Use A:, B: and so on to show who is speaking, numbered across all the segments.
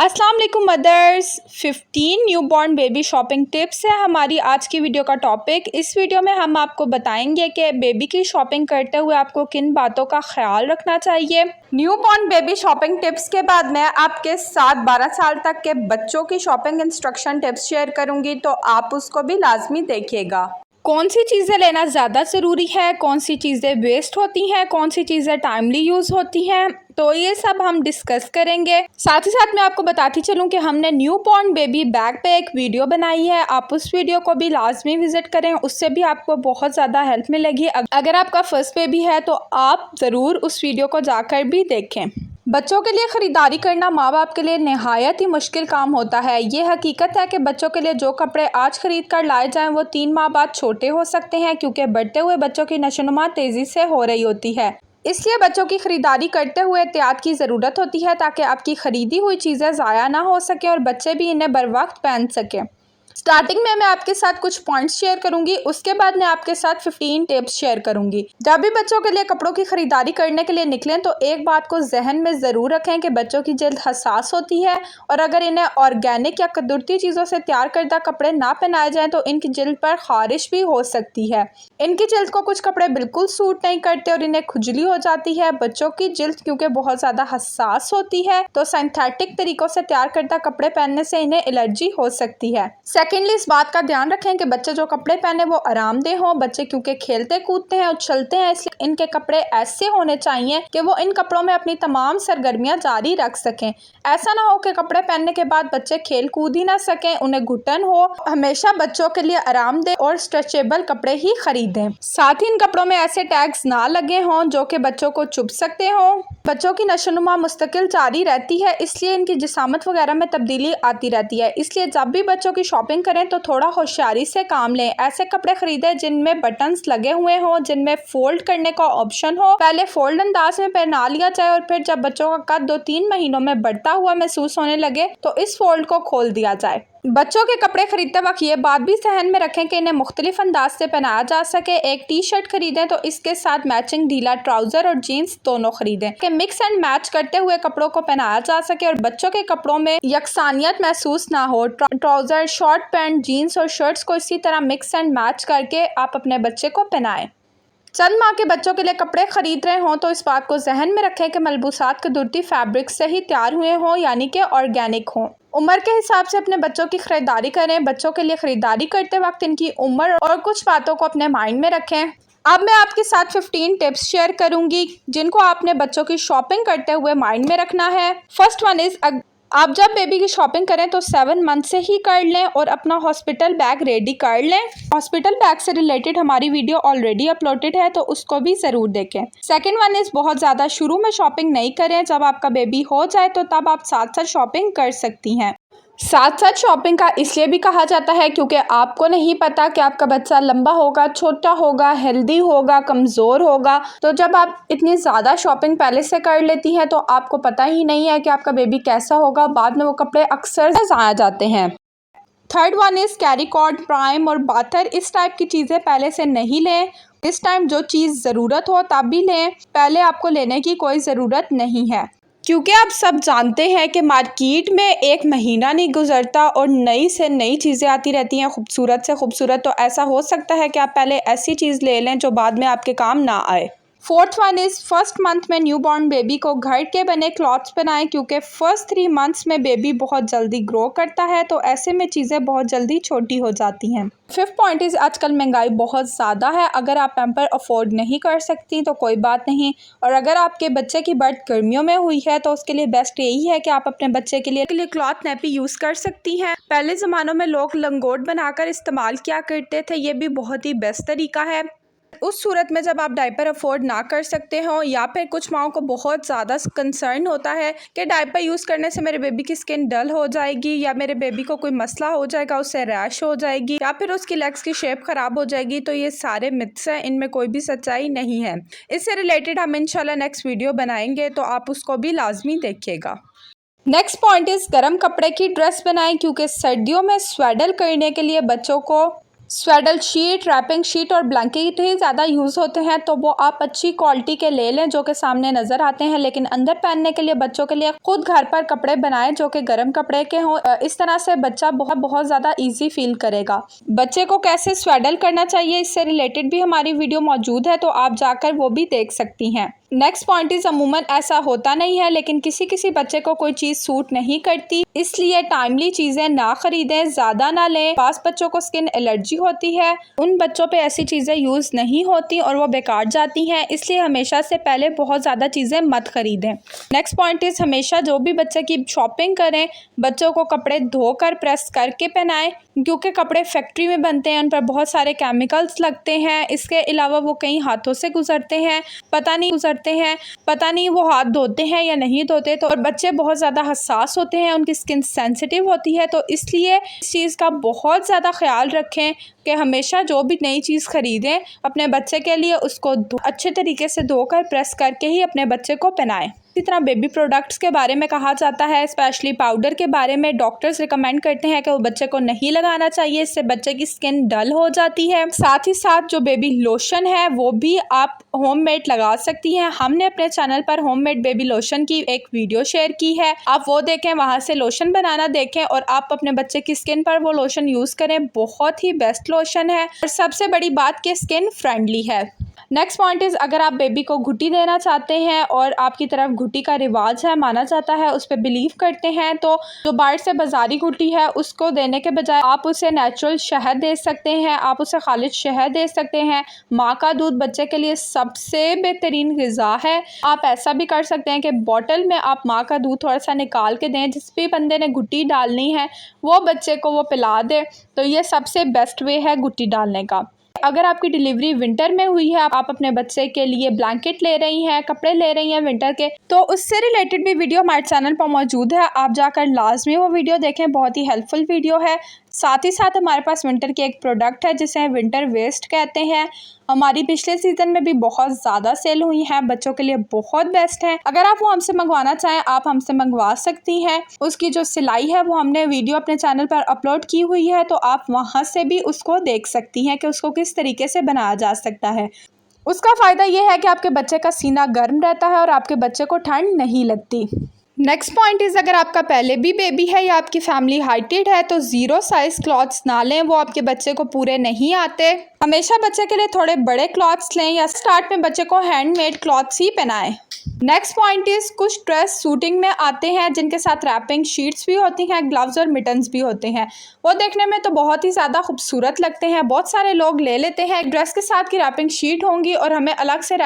A: अस्सलाम वालेकुम mothers. 15 newborn baby shopping tips है हमारी आज की वीडियो का टॉपिक। इस वीडियो में हम आपको बताएंगे कि बेबी की शॉपिंग करते हुए आपको किन बातों का ख्याल रखना चाहिए। न्यूबॉर्न बेबी शॉपिंग टिप्स के बाद मैं आपके साथ 12 साल तक के बच्चों की शॉपिंग इंस्ट्रक्शन टिप्स शेयर करूंगी, तो आप उसको भी लाजमी देखिएगा। कौन सी चीज़ें लेना ज़्यादा ज़रूरी है, कौन सी चीज़ें वेस्ट होती हैं, कौन सी चीज़ें टाइमली यूज़ होती हैं, तो ये सब हम डिस्कस करेंगे। साथ ही साथ मैं आपको बताती चलूं कि हमने न्यूबॉर्न बेबी बैग पे एक वीडियो बनाई है, आप उस वीडियो को भी लाजमी विजिट करें, उससे भी आपको बहुत ज़्यादा हेल्प मिलेगी। अगर आपका फर्स्ट बेबी है तो आप ज़रूर उस वीडियो को जाकर भी देखें। बच्चों के लिए ख़रीदारी करना माँ बाप के लिए नहायत ही मुश्किल काम होता है। ये हकीकत है कि बच्चों के लिए जो कपड़े आज ख़रीद कर लाए जाएं वो 3 माह बाद छोटे हो सकते हैं, क्योंकि बढ़ते हुए बच्चों की नशोनुमा तेज़ी से हो रही होती है। इसलिए बच्चों की ख़रीदारी करते हुए एहतियात की ज़रूरत होती है, ताकि आपकी ख़रीदी हुई चीज़ें ज़ाया ना हो सकें और बच्चे भी इन्हें बर वक्त पहन सकें। स्टार्टिंग में मैं आपके साथ कुछ पॉइंट्स शेयर करूंगी, उसके बाद मैं आपके साथ 15 टिप्स शेयर करूंगी। जब भी बच्चों के लिए कपड़ों की खरीदारी करने के लिए निकलें तो एक बात को जहन में ज़रूर रखें कि बच्चों की जल्द हसास होती है, और अगर इन्हें ऑर्गेनिक या कुदरती चीज़ों से तैयार करदा कपड़े ना पहनाए जाएं तो इनकी जल्द पर खारिश भी हो सकती है। इनकी जल्द को कुछ कपड़े बिल्कुल सूट नहीं करते और इन्हें खुजली हो जाती है। बच्चों की जल्द क्योंकि बहुत ज़्यादा हसास होती है तो सिंथेटिक तरीकों से तैयार करदा कपड़े पहनने से इन्हें एलर्जी हो सकती है। सेकेंडली, इस बात का ध्यान रखें कि बच्चे जो कपड़े पहने वो आरामदेह हों। बच्चे क्योंकि खेलते कूदते हैं, उछलते हैं, इसलिए इनके कपड़े ऐसे होने चाहिए कि वो इन कपड़ों में अपनी तमाम सरगर्मियां जारी रख सकें। ऐसा ना हो कि कपड़े पहनने के बाद बच्चे खेल कूद ही ना सकें, उन्हें घुटन हो। हमेशा बच्चों के लिए आरामदेह और स्ट्रेचेबल कपड़े ही खरीदें। साथ ही इन कपड़ों में ऐसे टैग्स ना लगे हों जो कि बच्चों को चुभ सकते हों। बच्चों की नशोनुमा मुस्तकिल जारी रहती है, इसलिए इनकी जिसामत वगैरह में तब्दीली आती रहती है। इसलिए जब भी बच्चों की शॉपिंग करें तो थोड़ा होशियारी से काम लें। ऐसे कपड़े खरीदें जिनमें बटन्स लगे हुए हों, जिनमें फोल्ड करने का ऑप्शन हो। पहले फोल्ड अंदाज में पहना लिया जाए और फिर जब बच्चों का कद 2-3 महीनों में बढ़ता हुआ महसूस होने लगे तो इस फोल्ड को खोल दिया जाए। बच्चों के कपड़े खरीदते वक्त ये बात भी जहन में रखें कि इन्हें मुख्तलिफ अंदाज से पहनाया जा सके। एक टी शर्ट खरीदें तो इसके साथ मैचिंग ढीला ट्राउजर और जीन्स दोनों खरीदें कि मिक्स एंड मैच करते हुए कपड़ों को पहनाया जा सके और बच्चों के कपड़ों में यकसानियत महसूस ना हो। ट्राउजर, शॉर्ट पैंट, जीन्स और शर्ट्स को इसी तरह मिक्स एंड मैच करके आप अपने बच्चे को पहनाएं। चंद माह के बच्चों के लिए कपड़े खरीद रहे हों तो इस बात को जहन में रखें कि मलबूसात कुदरती फैब्रिक से ही तैयार हुए हों, यानी कि ऑर्गेनिक हों। उम्र के हिसाब से अपने बच्चों की खरीदारी करें। बच्चों के लिए खरीदारी करते वक्त इनकी उम्र और कुछ बातों को अपने माइंड में रखें। अब मैं आपके साथ 15 टिप्स शेयर करूंगी जिनको आपने बच्चों की शॉपिंग करते हुए माइंड में रखना है। फर्स्ट वन इज़, आप जब बेबी की शॉपिंग करें तो 7 मंथ से ही कर लें और अपना हॉस्पिटल बैग रेडी कर लें। हॉस्पिटल बैग से रिलेटेड हमारी वीडियो ऑलरेडी अपलोडेड है, तो उसको भी ज़रूर देखें। सेकंड वन इज़, बहुत ज़्यादा शुरू में शॉपिंग नहीं करें। जब आपका बेबी हो जाए तो तब आप साथ साथ शॉपिंग कर सकती हैं। साथ साथ शॉपिंग का इसलिए भी कहा जाता है क्योंकि आपको नहीं पता कि आपका बच्चा लंबा होगा, छोटा होगा, हेल्दी होगा, कमज़ोर होगा। तो जब आप इतनी ज़्यादा शॉपिंग पहले से कर लेती हैं तो आपको पता ही नहीं है कि आपका बेबी कैसा होगा। बाद में वो कपड़े अक्सर ज़ाया जाते हैं। Third one is, carrycot, pram और बाथर, इस टाइप की चीज़ें पहले से नहीं लें। इस टाइम जो चीज़ ज़रूरत हो तब भी लें, पहले आपको लेने की कोई ज़रूरत नहीं है, क्योंकि आप सब जानते हैं कि मार्केट में एक महीना नहीं गुजरता और नई से नई चीज़ें आती रहती हैं, खूबसूरत से खूबसूरत। तो ऐसा हो सकता है कि आप पहले ऐसी चीज़ ले लें जो बाद में आपके काम ना आए। Fourth one is, first month में न्यूबॉर्न बेबी को घर के बने क्लॉथ्स पहनाएं, क्योंकि फर्स्ट 3 मंथ्स में बेबी बहुत जल्दी ग्रो करता है, तो ऐसे में चीज़ें बहुत जल्दी छोटी हो जाती हैं। फिफ्थ पॉइंट इज़, आजकल महंगाई बहुत ज़्यादा है। अगर आप पैम्पर अफोर्ड नहीं कर सकती तो कोई बात नहीं, और अगर आपके बच्चे की बर्थ गर्मियों में हुई है तो उसके लिए बेस्ट यही है कि आप अपने बच्चे के लिए क्लॉथ नैपी यूज़ कर सकती हैं। पहले ज़मानों में लोग लंगोट बनाकर इस्तेमाल किया करते थे, ये भी बहुत ही बेस्ट तरीका है। उस सूरत में जब आप डायपर अफोर्ड ना कर सकते हो, या फिर कुछ माओं को बहुत ज़्यादा कंसर्न होता है कि डायपर यूज़ करने से मेरे बेबी की स्किन डल हो जाएगी, या मेरे बेबी को कोई मसला हो जाएगा, उससे रैश हो जाएगी, या फिर उसकी लेग्स की शेप ख़राब हो जाएगी, तो ये सारे मिथ्स हैं, इनमें कोई भी सच्चाई नहीं है। इससे रिलेटेड हम इंशाल्लाह नेक्स्ट वीडियो बनाएंगे, तो आप उसको भी लाजमी देखिएगा। नेक्स्ट पॉइंट इज़, गर्म कपड़े की ड्रेस बनाएं, क्योंकि सर्दियों में स्वेडल करने के लिए बच्चों को स्वेडल शीट, रैपिंग शीट और ब्लैंकेट ही ज़्यादा यूज़ होते हैं, तो वो आप अच्छी क्वालिटी के ले लें जो कि सामने नज़र आते हैं, लेकिन अंदर पहनने के लिए बच्चों के लिए खुद घर पर कपड़े बनाएं जो कि गर्म कपड़े के हों। इस तरह से बच्चा बहुत ज़्यादा ईजी फील करेगा। बच्चे को कैसे स्वेडल करना चाहिए, इससे रिलेटेड भी हमारी वीडियो मौजूद है, तो आप जाकर वो भी देख सकती हैं। नेक्स्ट पॉइंट इज़ अमूमन ऐसा होता नहीं है, लेकिन किसी किसी बच्चे को कोई चीज़ सूट नहीं करती, इसलिए टाइमली चीज़ें ना खरीदें, ज़्यादा ना लें। पास बच्चों को स्किन एलर्जी होती है, उन बच्चों पे ऐसी चीज़ें यूज़ नहीं होती और वो बेकार जाती हैं, इसलिए हमेशा से पहले बहुत ज़्यादा चीज़ें मत खरीदें। नेक्स्ट पॉइंट इज़ हमेशा जो भी बच्चे की शॉपिंग करें, बच्चों को कपड़े धोकर प्रेस करके पहनाएं, क्योंकि कपड़े फैक्ट्री में बनते हैं, उन पर बहुत सारे केमिकल्स लगते हैं। इसके अलावा वो कई हाथों से गुजरते हैं, पता नहीं वो हाथ धोते हैं या नहीं धोते। तो और बच्चे बहुत ज़्यादा हसास होते हैं, उनकी स्किन सेंसिटिव होती है, तो इसलिए इस चीज़ का बहुत ज़्यादा ख्याल रखें कि हमेशा जो भी नई चीज़ ख़रीदें अपने बच्चे के लिए उसको अच्छे तरीके से धोकर प्रेस करके ही अपने बच्चे को पहनाएं। इसी तरह बेबी प्रोडक्ट्स के बारे में कहा जाता है, स्पेशली पाउडर के बारे में डॉक्टर्स रिकमेंड करते हैं कि वो बच्चे को नहीं लगाना चाहिए, इससे बच्चे की स्किन डल हो जाती है। साथ ही साथ जो बेबी लोशन है वो भी आप होममेड लगा सकती हैं। हमने अपने चैनल पर होममेड बेबी लोशन की एक वीडियो शेयर की है, आप वो देखें, वहाँ से लोशन बनाना देखें और आप अपने बच्चे की स्किन पर वो लोशन यूज़ करें। बहुत ही बेस्ट लोशन है और सबसे बड़ी बात कि स्किन फ्रेंडली है। नेक्स्ट पॉइंट इज़ अगर आप बेबी को घुट्टी देना चाहते हैं और आपकी तरफ घुट्टी का रिवाज है, माना जाता है, उस पर बिलीव करते हैं, तो जो बाहर से बाजारी घुट्टी है उसको देने के बजाय आप उसे नेचुरल शहद दे सकते हैं, आप उसे खालिद शहद दे सकते हैं। माँ का दूध बच्चे के लिए सबसे बेहतरीन ग़िज़ा है। आप ऐसा भी कर सकते हैं कि बॉटल में आप माँ का दूध थोड़ा सा निकाल के दें, जिस भी बंदे ने घुट्टी डालनी है वो बच्चे को वो पिला दे, तो ये सबसे बेस्ट वे है घुट्टी डालने का। अगर आपकी डिलीवरी विंटर में हुई है, आप अपने बच्चे के लिए ब्लैंकेट ले रही हैं, कपड़े ले रही हैं विंटर के, तो उससे रिलेटेड भी वीडियो हमारे चैनल पर मौजूद है, आप जाकर लाजमी वो वीडियो देखें, बहुत ही हेल्पफुल वीडियो है। साथ ही साथ हमारे पास विंटर की एक प्रोडक्ट है जिसे विंटर वेस्ट कहते हैं, हमारी पिछले सीज़न में भी बहुत ज़्यादा सेल हुई हैं, बच्चों के लिए बहुत बेस्ट है। अगर आप वो हमसे मंगवाना चाहें आप हमसे मंगवा सकती हैं। उसकी जो सिलाई है वो हमने वीडियो अपने चैनल पर अपलोड की हुई है, तो आप वहाँ से भी उसको देख सकती हैं कि उसको किस तरीके से बनाया जा सकता है। उसका फ़ायदा ये है कि आपके बच्चे का सीना गर्म रहता है और आपके बच्चे को ठंड नहीं लगती। नेक्स्ट पॉइंट इज़ अगर आपका पहले भी बेबी है या आपकी फैमिली हाइटेड है तो ज़ीरो साइज़ क्लॉथ्स ना लें, वो आपके बच्चे को पूरे नहीं आते। हमेशा बच्चे के लिए थोड़े बड़े क्लॉथ्स लें या स्टार्ट में बच्चे को हैंडमेड क्लॉथ्स ही पहनाएं। नेक्स्ट पॉइंट इज़ कुछ ड्रेस सूटिंग में आते हैं जिनके साथ रैपिंग शीट्स भी होती हैं, ग्लव्स और मिटन्स भी होते हैं, वो देखने में तो बहुत ही ज़्यादा खूबसूरत लगते हैं। बहुत सारे लोग ले लेते हैं, ड्रेस के साथ की रैपिंग शीट होंगी और हमें अलग से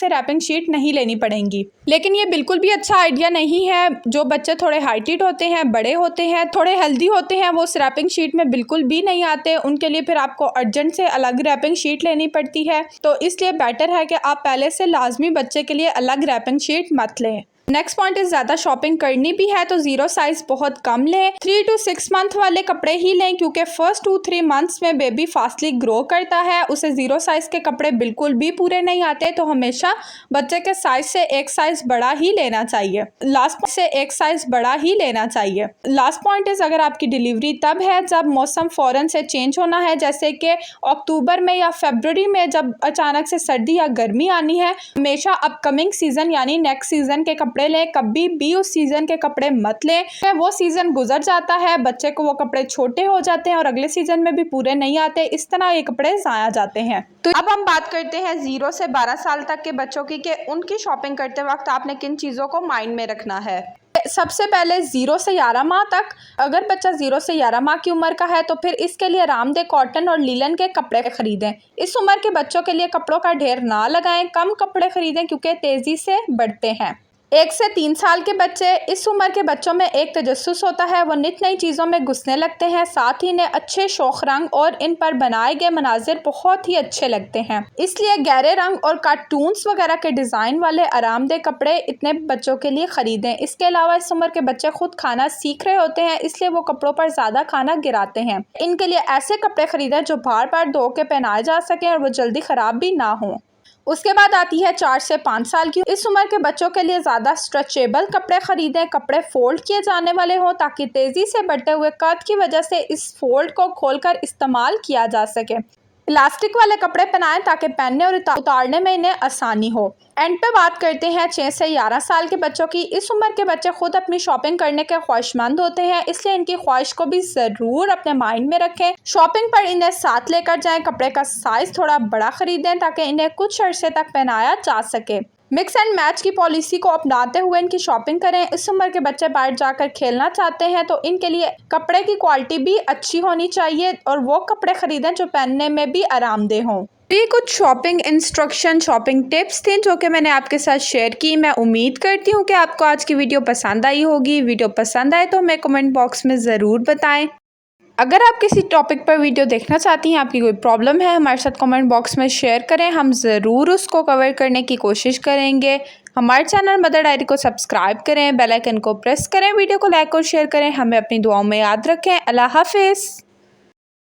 A: रैपिंग शीट नहीं लेनी पड़ेंगी, लेकिन ये बिल्कुल भी अच्छा आइडिया नहीं है। जो बच्चे थोड़े हाइटेड होते हैं, बड़े होते हैं, थोड़े हेल्दी होते हैं, वो उस रैपिंग शीट में बिल्कुल भी नहीं आते, उनके लिए फिर आपको अर्जेंट से अलग रैपिंग शीट लेनी पड़ती है। तो इसलिए बेटर है कि आप पहले से लाजमी बच्चे के लिए अलग रैपिंग शीट मत लें। नेक्स्ट पॉइंट इज़ ज़्यादा शॉपिंग करनी भी है तो ज़ीरो साइज़ बहुत कम लें, 3 to 6 मंथ वाले कपड़े ही लें, क्योंकि फर्स्ट 2-3 मंथ्स में बेबी फास्टली ग्रो करता है, उसे ज़ीरो साइज़ के कपड़े बिल्कुल भी पूरे नहीं आते, तो हमेशा बच्चे के साइज़ से एक साइज़ बड़ा ही लेना चाहिए। लास्ट पॉइंट इज़ अगर आपकी डिलीवरी तब है जब मौसम फ़ौरन से चेंज होना है, जैसे कि अक्टूबर में या फरवरी में जब अचानक से सर्दी या गर्मी आनी है, हमेशा अपकमिंग सीज़न यानी नेक्स्ट सीज़न के कपड़े लें, कभी भी उस सीज़न के कपड़े मत लें। वो सीज़न गुजर जाता है, बच्चे को वो कपड़े छोटे हो जाते हैं और अगले सीज़न में भी पूरे नहीं आते, इस तरह ये कपड़े ज़ाया जाते हैं। तो अब हम बात करते हैं 0 से 12 साल तक के बच्चों की कि उनकी शॉपिंग करते वक्त आपने किन चीज़ों को माइंड में रखना है। सबसे पहले 0 से 11 माह तक, अगर बच्चा 0 से 11 माह की उम्र का है तो फिर इसके लिए आरामदेह कॉटन और लीलन के कपड़े खरीदें। इस उम्र के बच्चों के लिए कपड़ों का ढेर ना लगाएं, कम कपड़े खरीदें क्योंकि तेज़ी से बढ़ते हैं। 1 से 3 साल के बच्चे, इस उम्र के बच्चों में एक तजस्सुस होता है, वो नित नई चीज़ों में घुसने लगते हैं, साथ ही इन्हें अच्छे शौक रंग और इन पर बनाए गए मनाजिर बहुत ही अच्छे लगते हैं, इसलिए गहरे रंग और कार्टून्स वगैरह के डिज़ाइन वाले आरामदेह कपड़े इतने बच्चों के लिए ख़रीदें। इसके अलावा इस उम्र के बच्चे खुद खाना सीख रहे होते हैं, इसलिए वो कपड़ों पर ज़्यादा खाना गिराते हैं। इनके लिए ऐसे कपड़े खरीदें जो बार बार धो के पहनाए जा सकें और वो जल्दी ख़राब भी ना हों। उसके बाद आती है 4 से 5 साल की। इस उम्र के बच्चों के लिए ज़्यादा स्ट्रेचेबल कपड़े खरीदें, कपड़े फोल्ड किए जाने वाले हों ताकि तेज़ी से बढ़ते हुए कद की वजह से इस फोल्ड को खोलकर इस्तेमाल किया जा सके। इलास्टिक वाले कपड़े पहनाएं ताकि पहनने और उतारने में इन्हें आसानी हो। एंड पे बात करते हैं 6 से 11 साल के बच्चों की। इस उम्र के बच्चे खुद अपनी शॉपिंग करने के ख्वाहिशमंद होते हैं, इसलिए इनकी ख्वाहिश को भी ज़रूर अपने माइंड में रखें। शॉपिंग पर इन्हें साथ लेकर जाएं, कपड़े का साइज़ थोड़ा बड़ा खरीदें ताकि इन्हें कुछ अरसे तक पहनाया जा सके। मिक्स एंड मैच की पॉलिसी को अपनाते हुए इनकी शॉपिंग करें। इस उम्र के बच्चे बाहर जाकर खेलना चाहते हैं तो इनके लिए कपड़े की क्वालिटी भी अच्छी होनी चाहिए और वो कपड़े खरीदें जो पहनने में भी आरामदेह हों। ये कुछ शॉपिंग इंस्ट्रक्शन, शॉपिंग टिप्स थे जो कि मैंने आपके साथ शेयर की। मैं उम्मीद करती हूँ कि आपको आज की वीडियो पसंद आई होगी। वीडियो पसंद आए तो हमें कमेंट बॉक्स में ज़रूर बताएं। अगर आप किसी टॉपिक पर वीडियो देखना चाहती हैं, आपकी कोई प्रॉब्लम है, हमारे साथ कमेंट बॉक्स में शेयर करें, हम ज़रूर उसको कवर करने की कोशिश करेंगे। हमारे चैनल मदर डायरी को सब्सक्राइब करें, बेल आइकन को प्रेस करें, वीडियो को लाइक और शेयर करें। हमें अपनी दुआओं में याद रखें। अल्लाह हाफिज़।